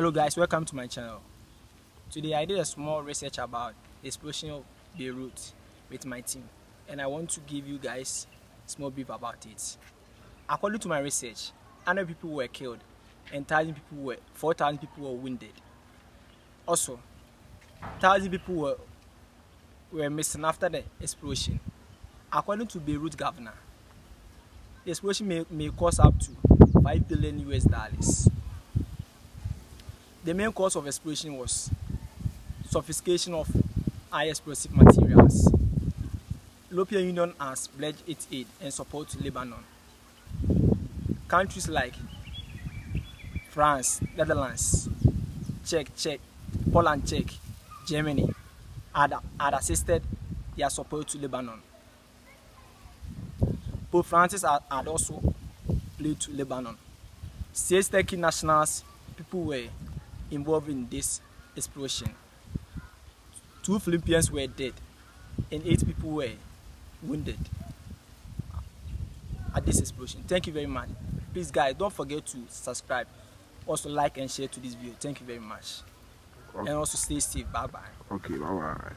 Hello guys, welcome to my channel. Today I did a small research about the explosion of Beirut with my team, and I want to give you guys a small brief about it. According to my research, 100 people were killed and 4,000 people were wounded. Also, 1,000 people were missing after the explosion. According to Beirut governor, the explosion may cost up to $5 billion US. The main cause of explosion was sophistication of high explosive materials. European Union has pledged its aid and support to Lebanon. Countries like France, Netherlands, Poland, Germany had assisted their support to Lebanon. Pope Francis had also pledged to Lebanon. 6 Turkish nationals, people were involved in this explosion. 2 Philippians were dead and 8 people were wounded at this explosion. Thank you very much. Please guys, don't forget to subscribe, also like and share to this video. Thank you very much. Okay. And also stay safe. Bye bye. Okay, bye bye.